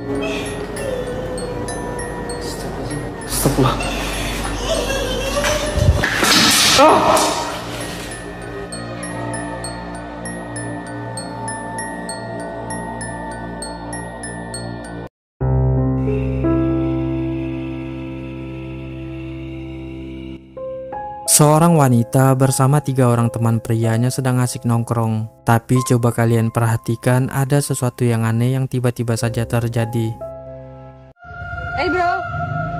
Astagfirullah. Ah! Seorang wanita bersama 3 orang teman prianya sedang asik nongkrong. Tapi coba kalian perhatikan, ada sesuatu yang aneh yang tiba-tiba saja terjadi. Hey bro,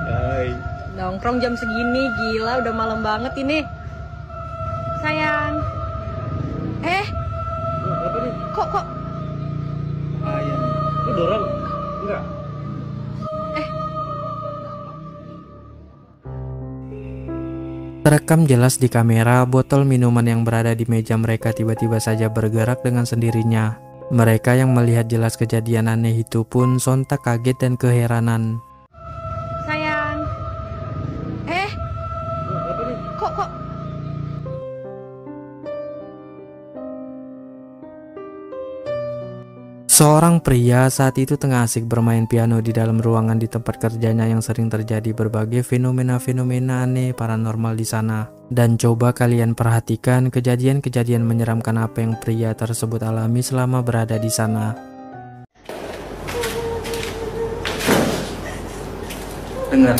Hai. nongkrong jam segini, gila udah malam banget ini. Sayang. Apa nih? Kok Ayam. Lu dorong? Enggak. Terekam jelas di kamera, botol minuman yang berada di meja mereka tiba-tiba saja bergerak dengan sendirinya. Mereka yang melihat jelas kejadian aneh itu pun sontak kaget dan keheranan. sayang. Apa nih? Kok Seorang pria saat itu tengah asik bermain piano di dalam ruangan di tempat kerjanya yang sering terjadi berbagai fenomena-fenomena aneh paranormal di sana. Dan coba kalian perhatikan kejadian-kejadian menyeramkan apa yang pria tersebut alami selama berada di sana. Dengar.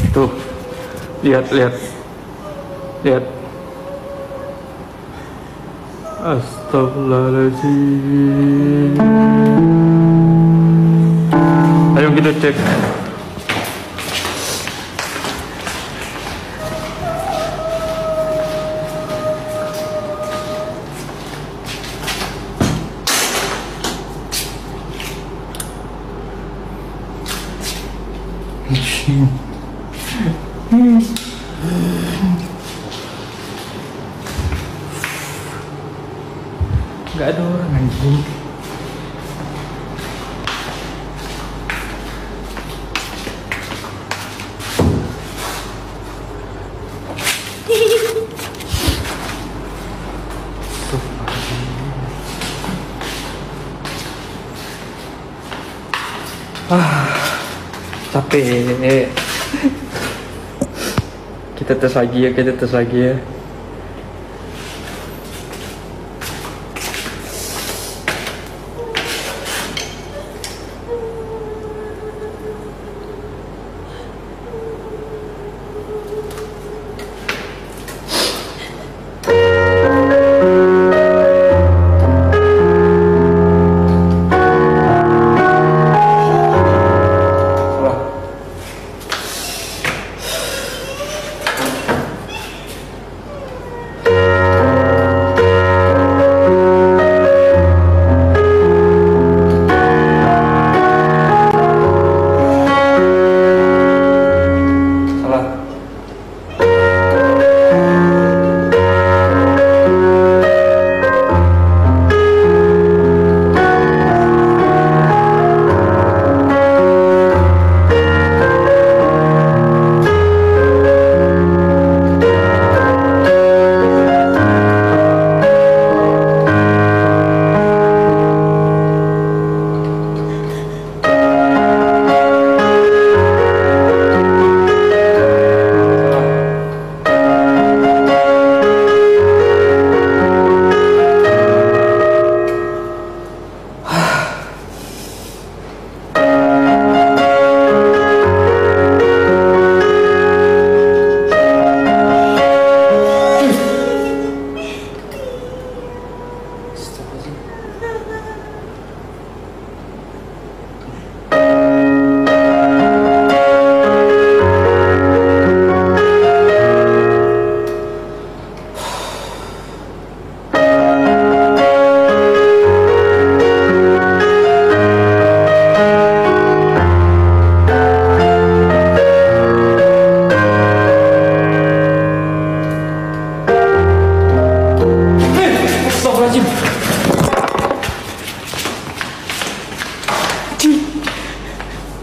Tuh, lihat. Astagfirullahaladzim. Ayo kita cek. Gak ada orang anjing. Capek. Kita tes lagi ya.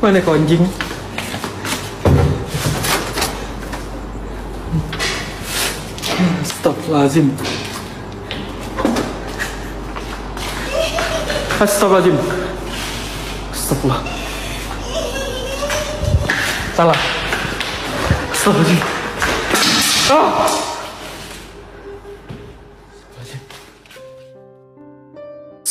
Mana kau anjing? Astagfirullahaladzim. Astagfirullahaladzim. Astagfirullah. Salah. Astagfirullahaladzim. Ah!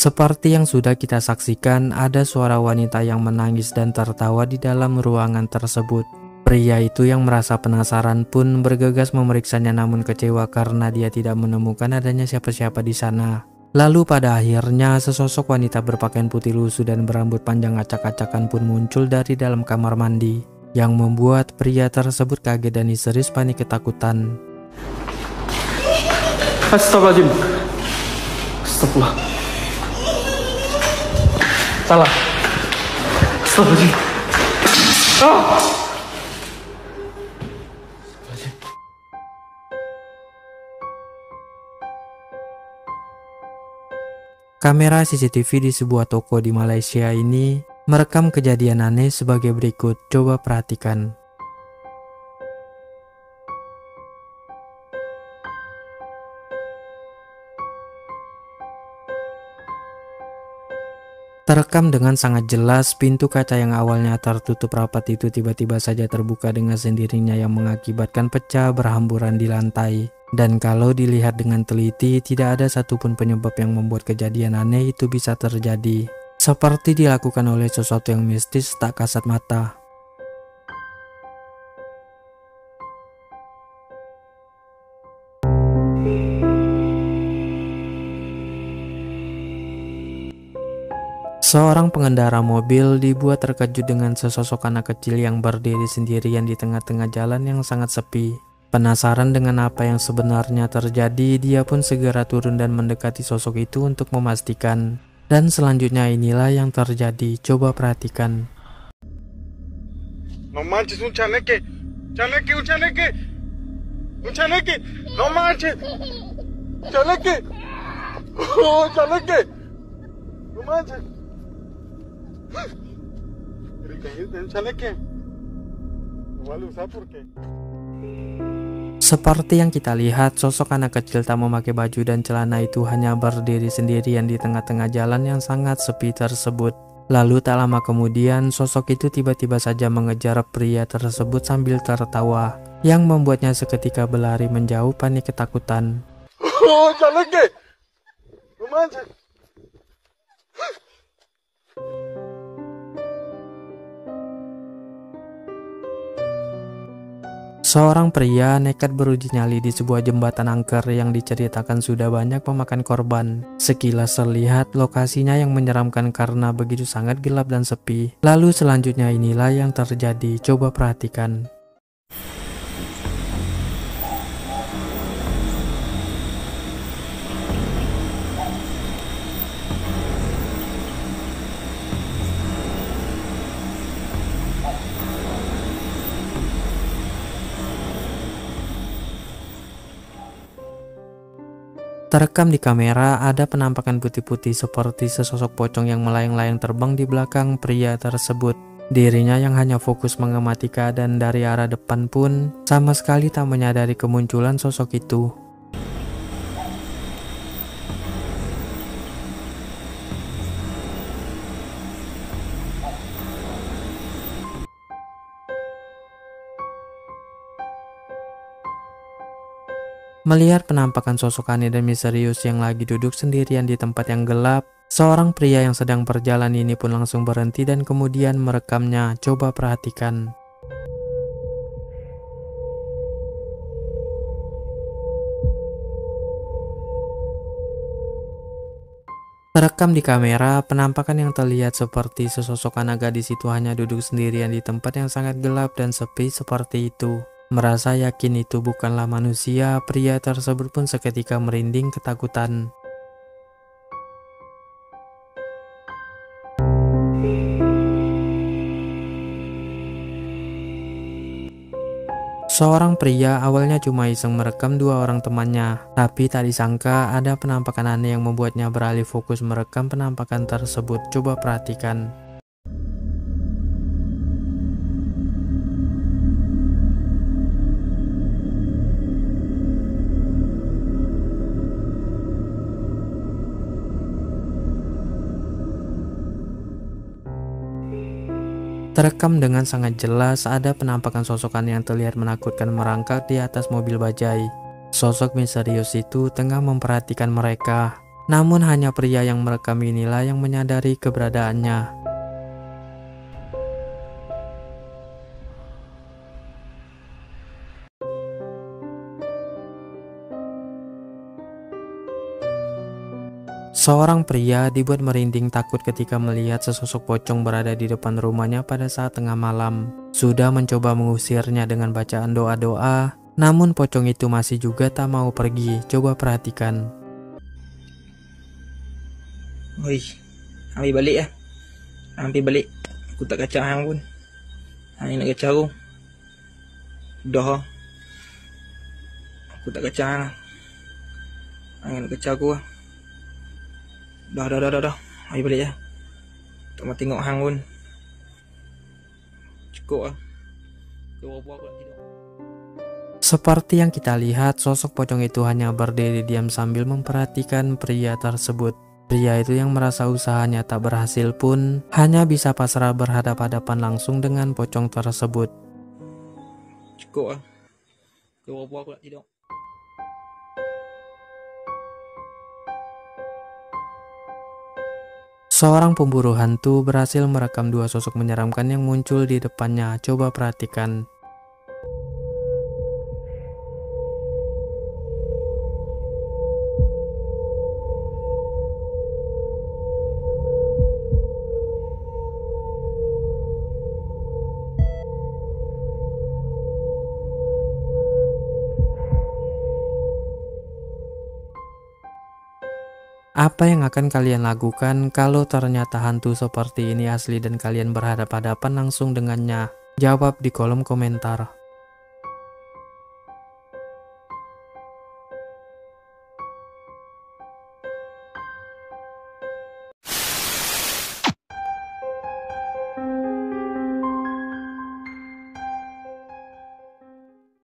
Seperti yang sudah kita saksikan, ada suara wanita yang menangis dan tertawa di dalam ruangan tersebut. Pria itu yang merasa penasaran pun bergegas memeriksanya, namun kecewa karena dia tidak menemukan adanya siapa-siapa di sana. Lalu pada akhirnya sesosok wanita berpakaian putih lusuh dan berambut panjang acak-acakan pun muncul dari dalam kamar mandi, yang membuat pria tersebut kaget dan histeris panik ketakutan. Astagfirullahaladzim. Astagfirullah. Salah. Astagfirullahaladzim. Ah! Kamera CCTV di sebuah toko di Malaysia ini merekam kejadian aneh sebagai berikut. Coba perhatikan. Terekam dengan sangat jelas, pintu kaca yang awalnya tertutup rapat itu tiba-tiba saja terbuka dengan sendirinya yang mengakibatkan pecah berhamburan di lantai. Dan kalau dilihat dengan teliti, tidak ada satupun penyebab yang membuat kejadian aneh itu bisa terjadi. Seperti dilakukan oleh sesuatu yang mistis tak kasat mata. Seorang pengendara mobil dibuat terkejut dengan sesosok anak kecil yang berdiri sendirian di tengah-tengah jalan yang sangat sepi. Penasaran dengan apa yang sebenarnya terjadi, dia pun segera turun dan mendekati sosok itu untuk memastikan. Dan selanjutnya inilah yang terjadi, coba perhatikan. No manches, un chaneque, un chaneque, no manches, chaneque, oh, chaneque, no manches. Seperti yang kita lihat, sosok anak kecil tak memakai baju dan celana itu hanya berdiri sendirian di tengah-tengah jalan yang sangat sepi tersebut. Lalu tak lama kemudian, sosok itu tiba-tiba saja mengejar pria tersebut sambil tertawa, yang membuatnya seketika berlari menjauh panik ketakutan. Oh, chaneque, no manches. Seorang pria nekat beruji nyali di sebuah jembatan angker yang diceritakan sudah banyak memakan korban. Sekilas terlihat lokasinya yang menyeramkan karena begitu sangat gelap dan sepi. Lalu selanjutnya inilah yang terjadi, coba perhatikan. Terekam di kamera ada penampakan putih-putih seperti sesosok pocong yang melayang-layang terbang di belakang pria tersebut. Dirinya yang hanya fokus mengamati keadaan dari arah depan pun sama sekali tak menyadari kemunculan sosok itu. Melihat penampakan sosok aneh dan misterius yang lagi duduk sendirian di tempat yang gelap, seorang pria yang sedang berjalan ini pun langsung berhenti dan kemudian merekamnya. Coba perhatikan. Terekam di kamera, penampakan yang terlihat seperti sesosok anak gadis itu hanya duduk sendirian di tempat yang sangat gelap dan sepi seperti itu. Merasa yakin itu bukanlah manusia, pria tersebut pun seketika merinding ketakutan. Seorang pria awalnya cuma iseng merekam dua orang temannya, tapi tak disangka ada penampakan aneh yang membuatnya beralih fokus merekam penampakan tersebut. Coba perhatikan. Terekam dengan sangat jelas ada penampakan sosokan yang terlihat menakutkan merangkak di atas mobil bajai. Sosok misterius itu tengah memperhatikan mereka. Namun hanya pria yang merekam inilah yang menyadari keberadaannya. Seorang pria dibuat merinding takut ketika melihat sesosok pocong berada di depan rumahnya pada saat tengah malam. Sudah mencoba mengusirnya dengan bacaan doa-doa, namun pocong itu masih juga tak mau pergi. Coba perhatikan. Oi, ambil balik ya. Ambil balik. Aku tak kacau hang pun. Hang nak kacau aku. Dah. Aku tak kacau hang. Hang nak kacau aku. Dah. Ambil balik ya. Tak mau tengok hang pun. Cukup lah. Kau apa aku nak tidur. Seperti yang kita lihat, sosok pocong itu hanya berdiri diam sambil memperhatikan pria tersebut. Pria itu yang merasa usahanya tak berhasil pun hanya bisa pasrah berhadapan-hadapan langsung dengan pocong tersebut. Cukup lah. Kau apa aku nak tidur. Seorang pemburu hantu berhasil merekam dua sosok menyeramkan yang muncul di depannya. Coba perhatikan. Apa yang akan kalian lakukan kalau ternyata hantu seperti ini asli dan kalian berhadapan-hadapan langsung dengannya? Jawab di kolom komentar.